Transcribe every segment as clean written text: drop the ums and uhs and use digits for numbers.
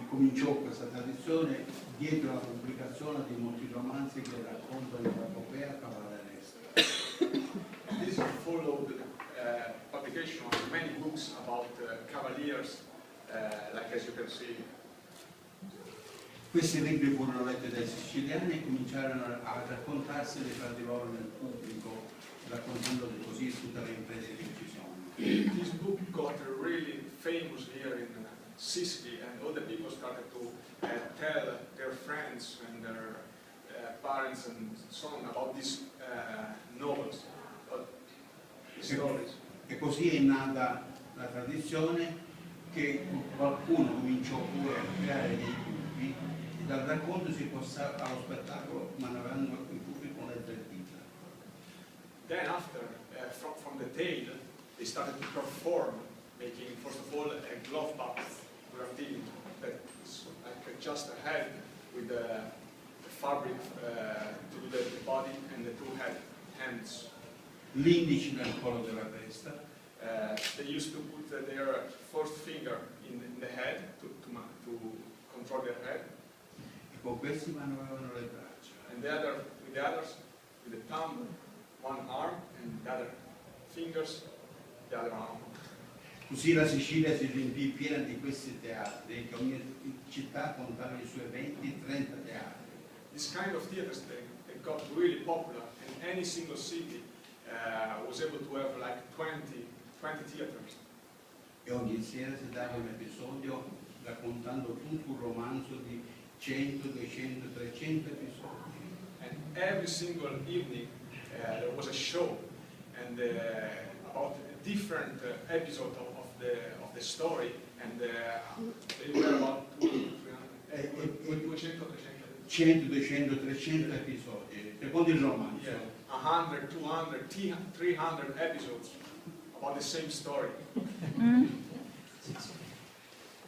cominciò questa tradizione dietro la pubblicazione di molti romanzi che raccontano l'epopea cavalleresca. This followed publication of many books about cavaliers, like as you can see. Questi libri furono letti dai siciliani e cominciarono a raccontarseli fra di loro nel pubblico, raccontando così tutte le imprese che ci sono. This book got really famous here in Sicily, and all the people started to tell their friends and their parents and so on about these novels, about these stories. E così è nata la tradizione che qualcuno cominciò pure a creare dei pupi e dal racconto si passò allo spettacolo manövrando i pupi con le tre dita. Then after, from the tale, they started to perform, making first of all a glove box graffiti that's like just a head with the fabric to do the body and the two hands. L'indice nel collo della testa. They used to put their first finger in the head to control their head. E con questi manovravano le braccia. And the other, with the others, with the thumb, one arm, and the other fingers, the other arm. Così la Sicilia si riempì piena di questi teatri, che ogni città contava i suoi 20-30 teatri. This kind of theaters they got really popular, and any single city was able to have like 20 theaters. E ogni sera si dava un episodio raccontando tutto un romanzo di 100, 200, 300 episodi. And every single evening there was a show, and about a different episode of the story, and they were about 100, 200, 300 episodi, secondo il romanzo. Yeah, 100, 200, 300 episodes about the same story.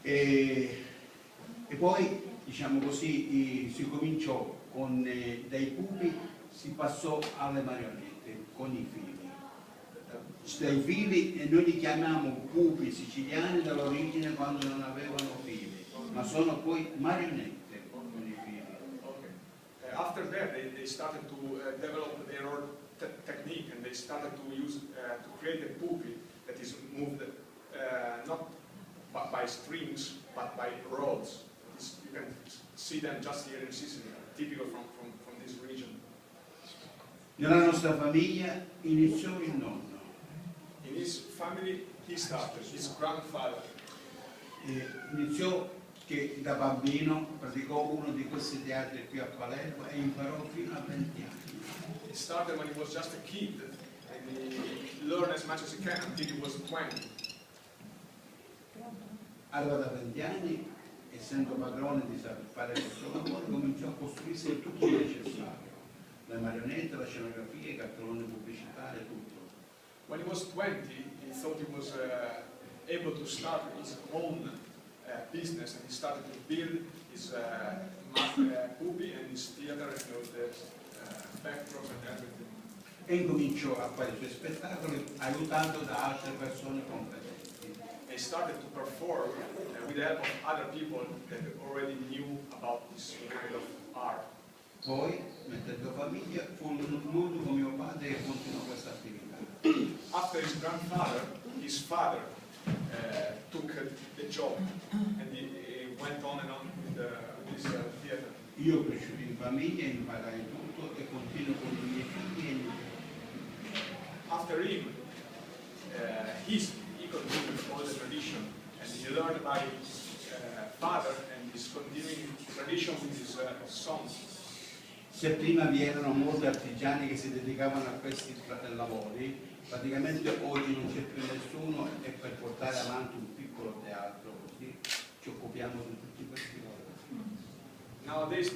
E poi, diciamo così, si cominciò con dai pupi, si passò alle marionette, con i fili. Dai fili, e noi li chiamiamo pupi siciliani dall'origine quando non avevano fili, ma sono poi marionette con i fili. Okay. After that, they started to develop their own technique, and they started to use to create a puppy that is moved not by strings but by rods. You can see them just here in Sicily, typical from this region. Nella nostra famiglia iniziò il nonno. In his family, he started, his grandfather. Iniziò che da bambino praticò uno di questi teatri qui a Palermo e imparò fino a 20 anni. He started when he was just a kid, and he learned as much as he can until he was 20. Allora da 20 anni, essendo padrone di saper fare questo lavoro, cominciò a costruirsi tutto il necessario. Le marionette, la scenografia, i cartelloni pubblicitari, tutto. When he was 20, he thought he was able to start his own business, and he started to build his puppy and his theater, and the backdrops and everything. E incominciò a fare i suoi spettacoli aiutato da altre persone competenti. He started to perform with the help of other people that already knew about this kind of art. Poi, mettendo famiglia, fu nudo con mio padre che continuò questa attività. After his grandfather, his father took the job, and he went on and on with this theater. Io cresciuto in famiglia, imparai tutto e continuo con i miei figli e i miei. After him, he continued all the tradition, and he learned by his father, and he's continuing tradition with his sons. Se prima vi erano molti artigiani che si dedicavano a questi lavori, praticamente oggi non c'è più nessuno e per portare avanti un piccolo teatro così ci occupiamo di tutti questi lavori. Nowadays,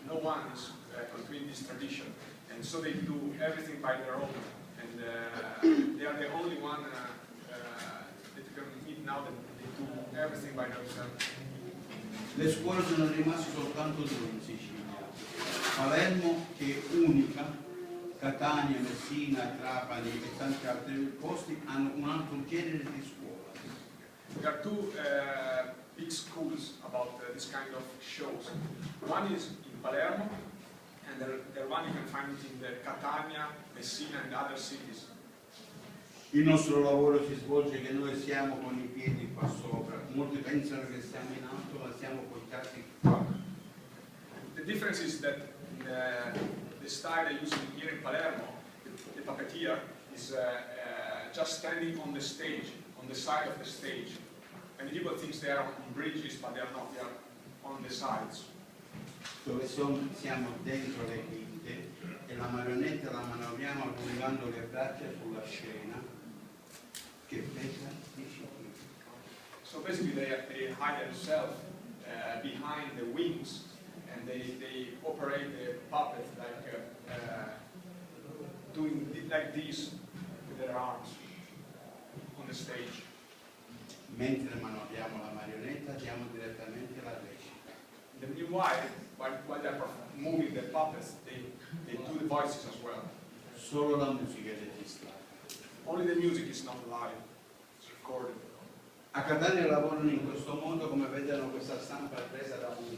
no one is continuing this tradition, and so they do everything by their own, and they are the only one that you can meet now that they do everything by themselves. Le scuole sono rimaste soltanto due in Sicilia. Palermo, che è unica, Catania, Messina, Trapani e tanti altri posti hanno un altro genere di scuola. there are two big schools about this kind of shows. One is in Palermo, and the one you can find it in the Catania, Messina and other cities. Il nostro lavoro si svolge che noi siamo con i piedi qua sopra. Molti pensano che siamo in alto, ma siamo poggiati qua. The difference is that the style they use here in Palermo, the puppeteer, is just standing on the stage, on the side of the stage. And people think they are on bridges, but they are not, they are on the sides. Dove siamo dentro le quinte e la marionetta la manovriamo allungando le braccia sulla scena che pesa 10 kg. So basically they hide themselves behind the wings, and they operate the puppet like doing like this with their arms on the stage. Mentre manovriamo la marionetta diamo direttamente la recita. The meanwhile, while they're moving the puppets, they do the voices as well. Solo la musica è registrata. Only the music is not live, it's recorded. A Catania lavorano in questo modo, come vedono questa stampa presa da un